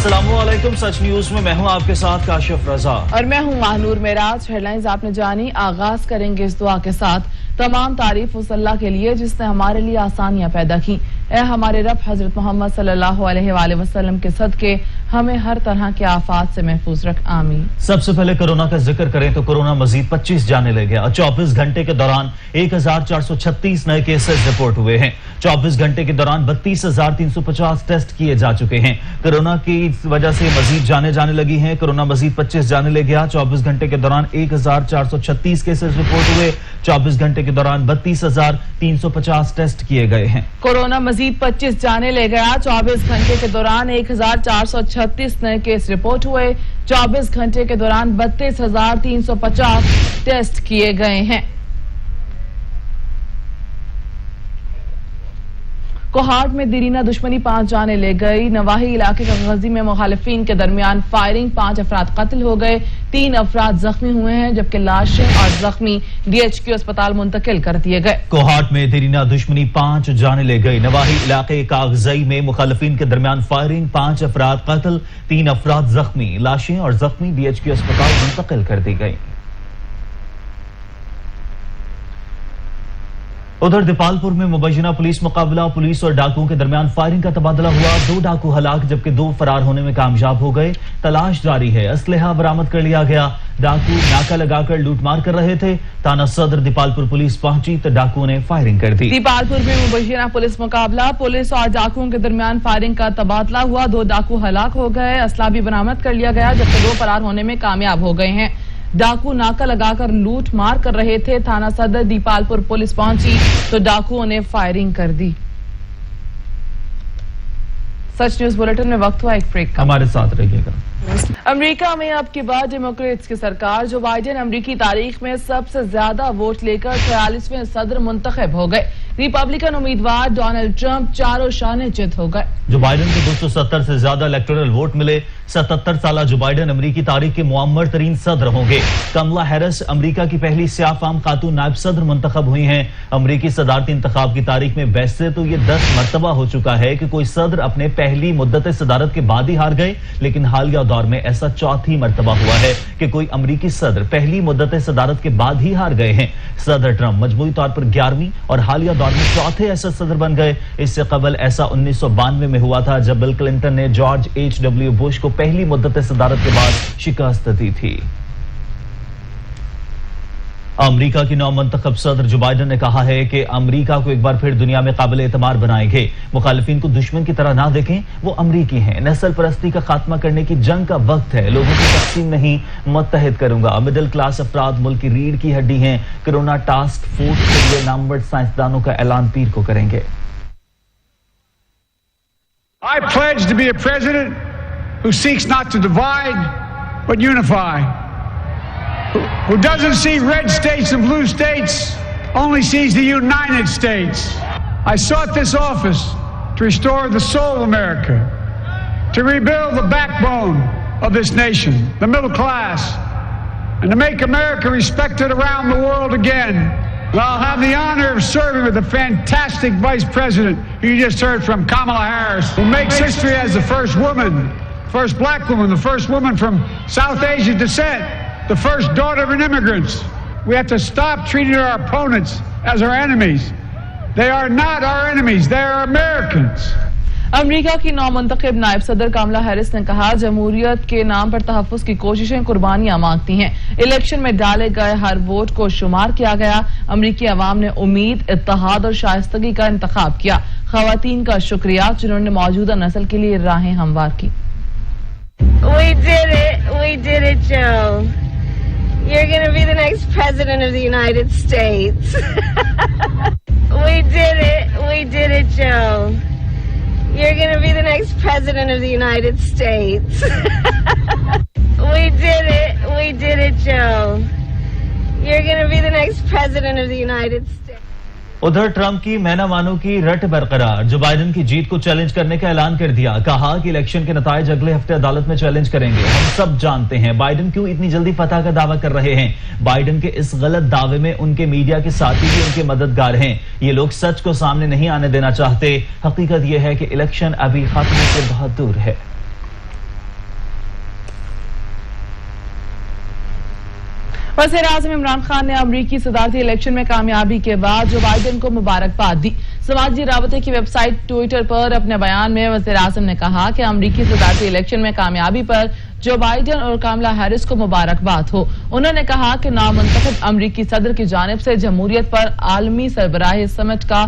अस्सलामुअलैकुम। सच न्यूज में मैं हूं आपके साथ काशिफ रजा और मैं हूं माहनूर मेराज। हेडलाइंस आपने जानी। आगाज करेंगे इस दुआ के साथ। तमाम तारीफ उस अल्लाह के लिए जिसने हमारे लिए आसानियां पैदा की। ए हमारे रब, हजरत मोहम्मद सल्लल्लाहु अलैहि वसल्लम के सदके हमें हर तरह के आफात से महफूज रख, आमीन। सबसे पहले कोरोना का जिक्र करें तो कोरोना मजीद 25 जाने ले गया। 24 घंटे के दौरान 1436 नए केसेस रिपोर्ट हुए हैं। 24 घंटे के दौरान 32,350 टेस्ट किए जा चुके हैं। कोरोना की वजह से मजीद जाने लगी हैं। कोरोना मजीद 25 जाने ले गया। 24 घंटे के दौरान 1436 केसेस रिपोर्ट हुए। 24 घंटे के दौरान 32,350 टेस्ट किए गए हैं। कोरोना मजीद 25 जाने ले गया। 24 घंटे के दौरान 1436 नए केस रिपोर्ट हुए। 24 घंटे के दौरान 32,350 टेस्ट किए गए हैं। कोहाट में दीरीना दुश्मनी 5 जाने ले गई। नवाही इलाके का गजी में मुखालिफिन के दरमियान फायरिंग, 5 अफराद कत्ल हो गए, 3 अफराद जख्मी हुए हैं, जबकि लाशें और जख्मी DHQ अस्पताल मुंतकिल कर दिए गए। कोहाट में दीरीना दुश्मनी 5 जाने ले गई। नवाही इलाके कागजई में मुखालिफिन के दरमियान फायरिंग, 5 अफराद कत्ल, 3 अफराद जख्मी, लाशें और जख्मी DHQ अस्पताल मुंतकिल कर दी गई। उधर दीपालपुर में मुबैना पुलिस मुकाबला, पुलिस और डाकुओं के दरमियान फायरिंग का तबादला हुआ। 2 डाकू हलाक जबकि 2 फरार होने में कामयाब हो गए। तलाश जारी है। असलहा बरामद कर लिया गया। डाकू नाका लगाकर लूटमार कर रहे थे। थाना सदर दीपालपुर पुलिस पहुंची तो डाकुओं ने फायरिंग कर दी। दीपालपुर में मुबैना पुलिस मुकाबला, पुलिस और डाकुओं के दरमियान फायरिंग का तबादला हुआ। 2 डाकू हलाक हो गए। असला भी बरामद कर लिया गया जबकि 2 फरार होने में कामयाब हो गए हैं। डाकू नाका लगाकर लूट मार कर रहे थे। थाना सदर दीपालपुर पुलिस पहुंची तो डाकुओं ने फायरिंग कर दी। सच न्यूज बुलेटिन में वक्त हुआ एक ब्रेक का। हमारे साथ रहिएगा। अमेरिका में अब की बार डेमोक्रेट्स की सरकार। जो बाइडेन अमेरिकी तारीख में सबसे ज्यादा वोट लेकर 46वें सदर मुंतखब हो गए। रिपब्लिकन उम्मीदवार डोनाल्ड ट्रंप चारों शाने चित हो गए। जो बाइडेन को 270 से ज्यादा इलेक्टोरल वोट मिले। 77 साल जो बाइडेन अमेरिकी तारीख के मुअम्मर तरीन सदर होंगे। कमला हैरिस अमेरिका की पहली स्याफाम खातून नायब सदर मुंतखब हुई हैं। अमेरिकी सदारती इंतखाब की तारीख में वैसे तो ये 10 मरतबा हो चुका है कि कोई सदर अपने पहली मुद्दत सदारत के बाद ही हार गए, लेकिन हालिया दौर में ऐसा चौथी मरतबा हुआ है कि कोई अमेरिकी सदर पहली मुद्दत सदारत के बाद ही हार गए हैं। सदर ट्रंप मजमूई तौर पर 11वीं और हालिया दौर में चौथे ऐसे सदर बन गए। इससे कबल ऐसा 1992 में हुआ था जब बिल क्लिंटन ने जॉर्ज H.W. बुश को पहली मुद्दत सदारत के बाद शिकस्त दी थी। अमेरिका की नौमंतखब सदर जो बाइडेन ने कहा है कि अमेरिका को एक बार फिर दुनिया में काबिल एतमार बनाएंगे। मुखालिफिन को दुश्मन की तरह ना देखें, वो अमेरिकी हैं। नस्ल परस्ती का खात्मा करने की जंग का वक्त है। लोगों की तकसीम नहीं, मुत्तहिद करूंगा। मिडिल क्लास अफराद मुल्क की रीढ़ की हड्डी हैं। कोरोना टास्क फोर्स के लिए नामवर साइंसदानों का ऐलान पीर को करेंगे। I pledge to be a president who seeks not to divide but unify. Who doesn't see red states and blue states, only sees the United States. I sought this office to restore the soul of America, to rebuild the backbone of this nation, the middle class, and to make America respected around the world again. And I'll have the honor of serving with the fantastic Vice President who you just heard from, Kamala Harris, who makes history as the first woman, first black woman, the first woman from South Asian descent, the first daughter of an immigrant. We have to stop treating our opponents as our enemies. They are not our enemies, they are Americans. America की नौमंतखब नायब सदर कमला Harris ने कहा, जमहूरियत के नाम पर तहफ्फुज़ की कोशिशें कुर्बानियां मांगती हैं। इलेक्शन में डाले गए हर वोट को शुमार किया गया। अमेरिकी अवाम ने उम्मीद, इत्तेहाद और शाइस्तगी का इंतखाब किया। खवातीन का शुक्रिया जिन्होंने मौजूदा नस्ल के लिए राहें हमवार की। We did it, Joe. You're going to be the next president of the United States. We did it, Joe. You're going to be the next president of the United States. We did it, Joe. You're going to be the next president of the United States. उधर Trump की मैना मानो की रट बरकरार। Joe Biden की जीत को challenge करने का ऐलान कर दिया। कहा कि इलेक्शन के नताइज अगले हफ्ते अदालत में चैलेंज करेंगे। हम सब जानते हैं बाइडेन क्यों इतनी जल्दी फतह का दावा कर रहे हैं। बाइडेन के इस गलत दावे में उनके मीडिया के साथी भी उनके मददगार हैं। ये लोग सच को सामने नहीं आने देना चाहते। हकीकत यह है कि इलेक्शन अभी खात्मे से बहुत दूर है। वज़ीर-ए-आज़म इमरान खान ने अमरीकी सदारती इलेक्शन में कामयाबी के बाद जो बाइडेन को मुबारकबाद दी। समाजी राबते की वेबसाइट ट्विटर पर अपने बयान में वज़ीर-ए-आज़म ने कहा कि अमरीकी सदारती इलेक्शन में कामयाबी पर जो बाइडेन और कमला हैरिस को मुबारकबाद हो। उन्होंने कहा कि नामुंतखब अमरीकी सदर की जानिब से जमहूरियत पर आलमी सरबराही समिट का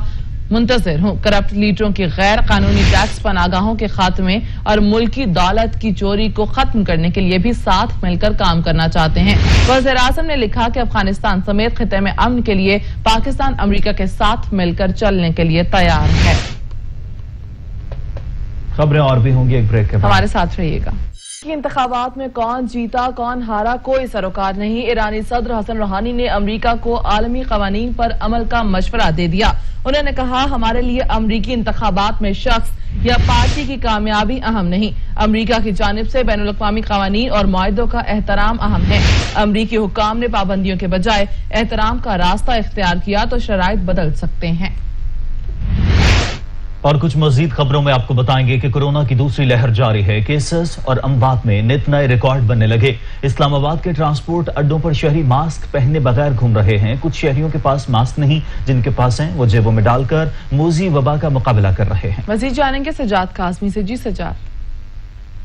मुंतज़िर हूँ। करप्ट लीडरों की गैर कानूनी टैक्स पनागाहों के खात्मे और मुल्की दौलत की चोरी को खत्म करने के लिए भी साथ मिलकर काम करना चाहते हैं। वज़ीर-ए-आज़म ने लिखा कि अफगानिस्तान समेत खिते में अमन के लिए पाकिस्तान अमरीका के साथ मिलकर चलने के लिए तैयार है। खबरें और भी होंगी एक ब्रेक के बाद। हमारे साथ रहिएगा। इंतखाबात में कौन जीता कौन हारा कोई सरोकार नहीं। ईरानी सदर हसन रूहानी ने अमरीका को आलमी कवानीन पर अमल का मशवरा दे दिया। उन्होंने कहा, हमारे लिए अमरीकी इंतखाबात में शख्स या पार्टी की कामयाबी अहम नहीं, अमरीका की जानिब से बैनुल अक़वामी कवानीन और मुआहदों का एहतराम अहम है। अमरीकी हुक्काम ने पाबंदियों के बजाय एहतराम का रास्ता इख्तियार किया तो शराइत बदल सकते हैं। और कुछ मजीद खबरों में आपको बताएंगे कि कोरोना की दूसरी लहर जारी है। केसेस और अमवात में नित नए रिकॉर्ड बनने लगे। इस्लामाबाद के ट्रांसपोर्ट अड्डों पर शहरी मास्क पहने बगैर घूम रहे हैं। कुछ शहरियों के पास मास्क नहीं, जिनके पास हैं वो जेबों में डालकर मोजी वबा का मुकाबला कर रहे हैं। मजीद जानेंगे सजाद कासमी से। जी सजाद।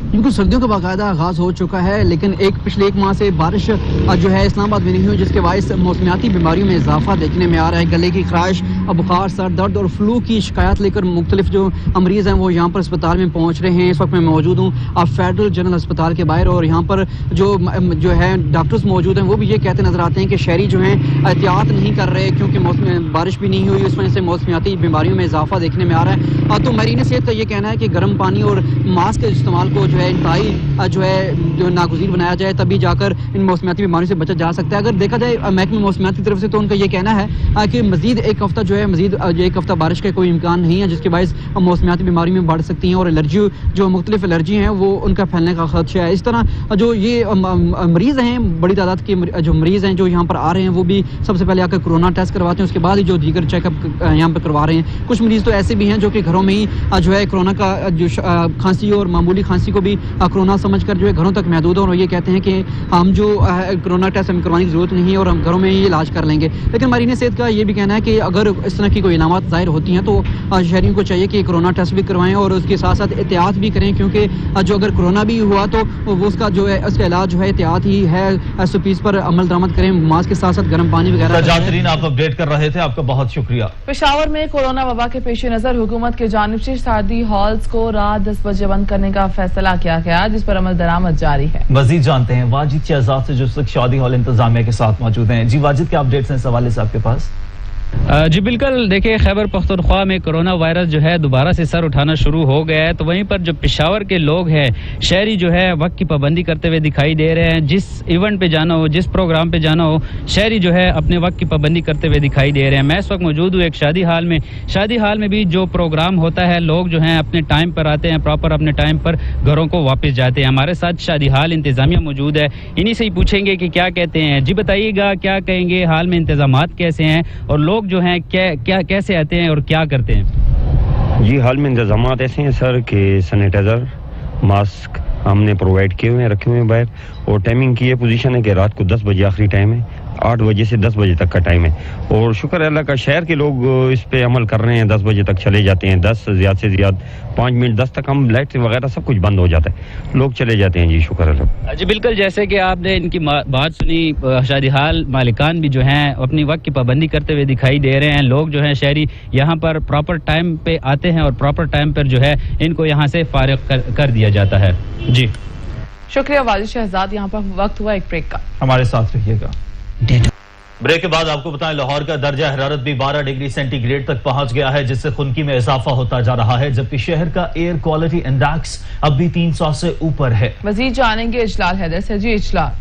बिल्कुल, सर्दियों का बाकायदा आगाज हो चुका है, लेकिन पिछले एक माह से बारिश जो है इस्लामाबाद में नहीं हुई, जिसके बायस मौसमियाती बीमारियों में इजाफा देखने में आ रहा है। गले की खराश, बुखार, सर दर्द और फ्लू की शिकायत लेकर मुख्तलिफ जो मरीज हैं वो यहाँ पर अस्पताल में पहुँच रहे हैं। इस वक्त मैं मौजूद हूँ फेडरल जनरल अस्पताल के बाहर, और यहाँ पर जो है डॉक्टर्स मौजूद हैं वो भी ये कहते नजर आते हैं कि शहरी जो हैं एहतियात नहीं कर रहे, क्योंकि मौसम बारिश भी नहीं हुई, इस वजह से मौसमियाती बीमारियों में इजाफा देखने में आ रहा है। तो मरीन सेहत का ये कहना है कि गर्म पानी और मास्क के इस्तेमाल को जो है इंतहाई जो है जो नागुज़ीर बनाया जाए, तभी जाकर इन मौसमियाती बीमारियों से बचा जा सकता है। अगर देखा जाए महकमे मौसमियात की तरफ से, तो उनका ये कहना है कि मजीद एक हफ्ता जो है एक हफ्ता बारिश का कोई इम्कान नहीं है, जिसके बायस मौसमियाती बीमारी में बढ़ सकती हैं और एलर्जी जो मुख्तलिफ एलर्जी हैं वो उनका फैलने का खदशा है। इस तरह जो ये मरीज हैं, बड़ी तादाद के जो मरीज हैं जो यहाँ पर आ रहे हैं, वो भी सबसे पहले आकर कोरोना टेस्ट करवाते हैं, उसके बाद ही जो दीगर चेकअप यहाँ पर करवा रहे हैं। कुछ मरीज तो ऐसे भी हैं जो कि घरों में ही जो है कोरोना का जो खांसी और मामूली खांसी को भी कोरोना समझकर जो है घरों तक महदूद है, और ये कहते हैं कि हम जो कोरोना टेस्ट हमें करवाने की जरूरत नहीं है और हम घरों में ही इलाज कर लेंगे। लेकिन मरीन सेहत का ये भी कहना है कि अगर इस तरह की कोई इलामात जाहिर होती हैं तो शहरियों को चाहिए कि कोरोना टेस्ट भी करवाएं और उसके साथ साथ एहतियात भी करें, क्योंकि जो अगर कोरोना भी हुआ तो वो उसका जो है उसका इलाज जो है एहतियात ही है। SOPs पर अमल दरामद करें, मास्क के साथ साथ गर्म पानी वगैरह। जातरीन, आप अपडेट कर रहे थे, आपका बहुत शुक्रिया। पेशावर में कोरोना वबा के पेश नजर हुकूमत की जानिब से शादी हॉल्स को रात 10 बजे बंद करने का फैसला किया गया, जिस पर अमल दरामद जारी है। मजीद जानते हैं वाजिद शहजाद से, जो शादी हॉल इंतजामिया के साथ मौजूद हैं। जी वाजिद, क्या अपडेट्स हैं इस हवाले से आपके पास? जी बिल्कुल, देखिए खैबर पख्तूनख्वा में कोरोना वायरस जो है दोबारा से सर उठाना शुरू हो गया है, तो वहीं पर जो पेशावर के लोग हैं शहरी जो है वक्त की पाबंदी करते हुए दिखाई दे रहे हैं। जिस इवेंट पे जाना हो, जिस प्रोग्राम पे जाना हो, शहरी जो है अपने वक्त की पाबंदी करते हुए दिखाई दे रहे हैं। मैं इस वक्त मौजूद हूँ एक शादी हाल में। शादी हाल में भी जो प्रोग्राम होता है, लोग जो हैं अपने टाइम पर आते हैं, प्रॉपर अपने टाइम पर घरों को वापस जाते हैं। हमारे साथ शादी हाल इंतजामिया मौजूद है, इन्हीं से ही पूछेंगे कि क्या कहते हैं। जी बताइएगा, क्या कहेंगे, हाल में इंतजामात कैसे हैं और लोग जो हैं क्या कैसे आते हैं और क्या करते हैं? जी हाल में इंतजामात ऐसे हैं सर कि सैनिटाइज़र, मास्क हमने प्रोवाइड किए हुए हैं, रखे हुए हैं बाहर, और टाइमिंग की ये पोजीशन है कि रात को 10 बजे आखिरी टाइम है, 8 बजे से 10 बजे तक का टाइम है। और शुक्र अल्लाह का शहर के लोग इस पे अमल कर रहे हैं, 10 बजे तक चले जाते हैं, 10 ज़्यादा से ज़्यादा 5 मिनट 10 तक हम लाइट वगैरह सब कुछ बंद हो जाता है, लोग चले जाते हैं। जी शुक्र अल्लाह। जी बिल्कुल, जैसे कि आपने इनकी बात सुनी, शादी हाल मालिकान भी जो हैं अपनी वक्त की पाबंदी करते हुए दिखाई दे रहे हैं। लोग जो हैं शहरी यहाँ पर प्रॉपर टाइम पे आते हैं और प्रॉपर टाइम पर जो है इनको यहाँ से फारिग कर दिया जाता है। जी शुक्रिया वाजिद शहजाद। यहाँ पर वक्त हुआ एक ब्रेक का, हमारे साथ रहिएगा। ब्रेक के बाद आपको बताएं, लाहौर का दर्जा हरारत भी 12 डिग्री सेंटीग्रेड तक पहुंच गया है, जिससे खुनकी में इजाफा होता जा रहा है, जबकि शहर का एयर क्वालिटी इंडेक्स अब भी 300 से ऊपर है। मजीद जानेंगे इजलाल हैदर से। जी इजलाल।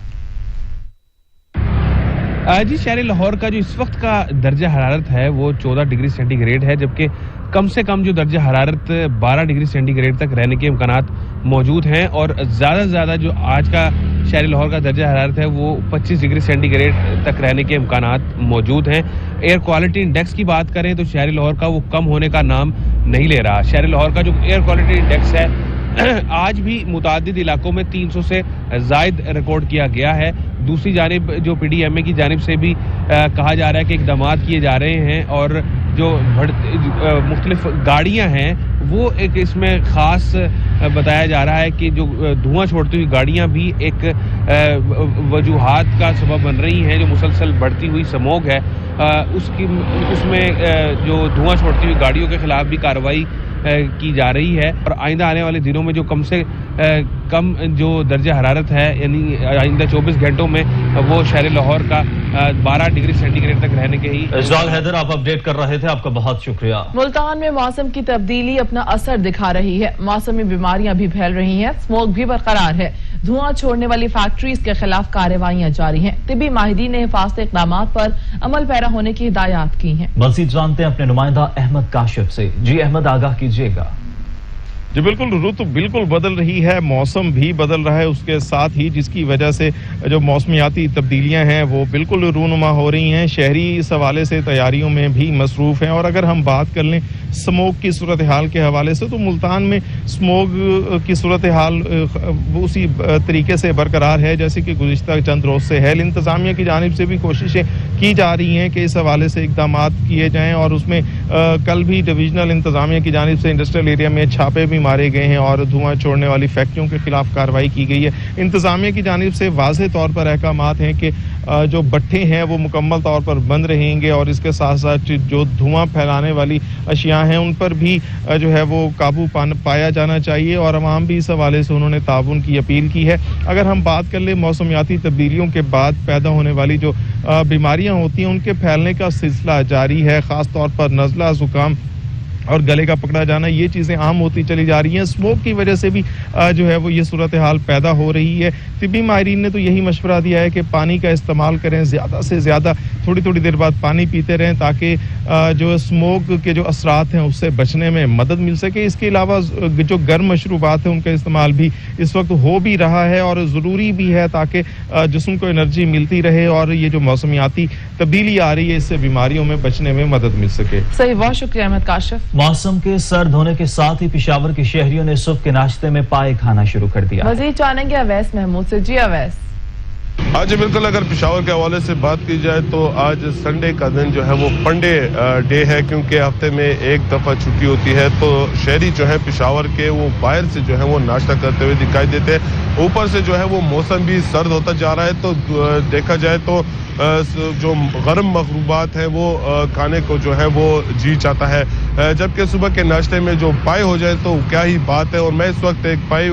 जी शहर लाहौर का जो इस वक्त का दर्जा हरारत है वो 14 डिग्री सेंटीग्रेड है, जबकि कम से कम जो दर्जा हरारत 12 डिग्री सेंटीग्रेड तक रहने के इम्कानात मौजूद हैं, और ज़्यादा से ज़्यादा जो आज का शहर लाहौर का दर्जा हरारत है वो 25 डिग्री सेंटीग्रेड तक रहने के इम्कानात मौजूद हैं। एयर क्वालिटी इंडेक्स की बात करें तो शहर लाहौर का वो कम होने का नाम नहीं ले रहा। शहर लाहौर का जो एयर क्वालिटी इंडेक्स है आज भी मुतादिद इलाकों में 300 से जायद रिकॉर्ड किया गया है। दूसरी जानिब जो PDMA की जानिब से भी कहा जा रहा है कि इक़दामात किए जा रहे हैं और जो मुख्तलिफ गाड़ियां हैं वो एक इसमें ख़ास बताया जा रहा है कि जो धुआं छोड़ती हुई गाड़ियां भी एक वजूहात का सबब बन रही हैं। जो मुसलसल बढ़ती हुई स्मोग है उसमें जो धुआं छोड़ती हुई गाड़ियों के खिलाफ भी कार्रवाई की जा रही है और आइंदा आने वाले दिनों में जो कम से कम जो दर्जा हरारत है यानी आइंदा 24 घंटों में वो शहर लाहौर का 12 डिग्री सेंटीग्रेड तक रहने के ही। इजलाल हैदर आप अपडेट कर रहे थे, आपका बहुत शुक्रिया। मुल्तान में मौसम की तब्दीली अपना असर दिखा रही है, मौसमी बीमारियां भी फैल रही हैं, स्मोक भी बरकरार है, धुआं छोड़ने वाली फैक्ट्रीज के खिलाफ कार्रवाइयां जारी हैं। तिब्बी माहिदीन ने हिफाजती इक़दामात पर अमल पैरा होने की हिदायत की हैं। मज़ीद जानते हैं अपने नुमाइंदा अहमद काशिफ से। जी अहमद, आगाह कीजिएगा। जी बिल्कुल, रुत बिल्कुल बदल रही है, मौसम भी बदल रहा है उसके साथ ही, जिसकी वजह से जो मौसमियाती तब्दीलियां हैं वो बिल्कुल रूनुमा हो रही हैं। शहरी इस हवाले से तैयारियों में भी मसरूफ़ हैं। और अगर हम बात कर लें स्मोक की सूरत हाल के हवाले से तो मुल्तान में स्मोक की सूरत हाल उसी तरीके से बरकरार है जैसे कि गुज़िश्ता चंद रोज़ से है। इंतज़ामिया की जानिब से भी कोशिशें की जा रही हैं कि इस हवाले से इक़दामात किए जाएँ और उसमें कल भी डिवीजनल इंतज़ामिया की जानिब से इंडस्ट्रियल एरिया में छापे भी मारे गए हैं और धुआं छोड़ने वाली फैक्ट्रियों के खिलाफ कार्रवाई की गई है। इंतज़ामिया की जानिब से वाज़ेह तौर पर अहकामात हैं कि जो भट्ठे हैं वो मुकम्मल तौर पर बंद रहेंगे और इसके साथ साथ जो धुआं फैलाने वाली अशिया हैं उन पर भी जो है वो काबू पाया जाना चाहिए और अवाम भी इस हवाले से उन्होंने ताउन की अपील की है। अगर हम बात कर ले मौसमियाती तब्दीलियों के बाद पैदा होने वाली जो बीमारियां होती हैं उनके फैलने का सिलसिला जारी है। ख़ास तौर पर नज़ला, ज़ुकाम और गले का पकड़ा जाना, ये चीज़ें आम होती चली जा रही हैं। स्मोक की वजह से भी जो है वो ये सूरत हाल पैदा हो रही है। तिब्बी माहिरीन ने तो यही मशवरा दिया है कि पानी का इस्तेमाल करें, ज़्यादा से ज़्यादा थोड़ी थोड़ी देर बाद पानी पीते रहें ताकि जो स्मोक के जो असरात हैं उससे बचने में मदद मिल सके। इसके अलावा जो गर्म मशरूबात हैं उनका इस्तेमाल भी इस वक्त हो भी रहा है और ज़रूरी भी है ताकि जिस्म को एनर्जी मिलती रहे और ये जो मौसमियाती तब्दीली आ रही है इससे बीमारियों में बचने में मदद मिल सके। सही, बहुत शुक्रिया अहमद काशिफ। मौसम के सर्द होने के साथ ही पेशावर के शहरियों ने सुबह के नाश्ते में पाए खाना शुरू कर दिया। मजीद जानेंगे अवैस महमूद से। जी अवैस। हाँ जी बिल्कुल, अगर पेशावर के हवाले से बात की जाए तो आज संडे का दिन जो है वो फंडे डे है क्योंकि हफ्ते में एक दफ़ा छुट्टी होती है तो शहरी जो है पेशावर के वो बाहर से जो है वो नाश्ता करते हुए दिखाई देते हैं। ऊपर से जो है वो मौसम भी सर्द होता जा रहा है तो देखा जाए तो जो गर्म मखरूबात हैं वो खाने को जो है वो जी चाहता है। जबकि सुबह के नाश्ते में जो पाए हो जाए तो क्या ही बात है। और मैं इस वक्त एक पाए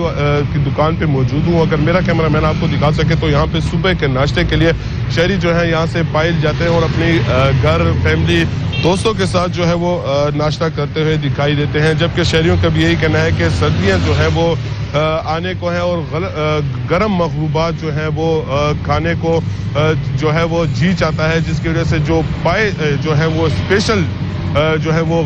की दुकान पे मौजूद हूँ। अगर मेरा कैमरा मैन आपको दिखा सके तो यहाँ पे सुबह के नाश्ते के लिए शहरी जो है यहाँ से पाए जाते हैं और अपनी घर, फैमिली, दोस्तों के साथ जो है वो नाश्ता करते हुए दिखाई देते हैं। जबकि शहरियों का भी यही कहना है कि सर्दियाँ जो है वो आने को है और गर्म मखरूबात जो है वो खाने को जो है वो जी चाहता है, जिसकी वजह से जो पाए जो है वो स्पेशल जो है वो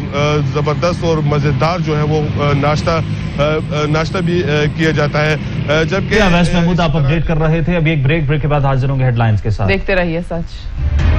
ज़बरदस्त और मज़ेदार जो है वो नाश्ता भी किया जाता है। जबकि अवैस महमूद आप अपडेट कर रहे थे। अभी एक ब्रेक के बाद हाजिर होंगे हेडलाइंस के साथ। देखते रहिए सच।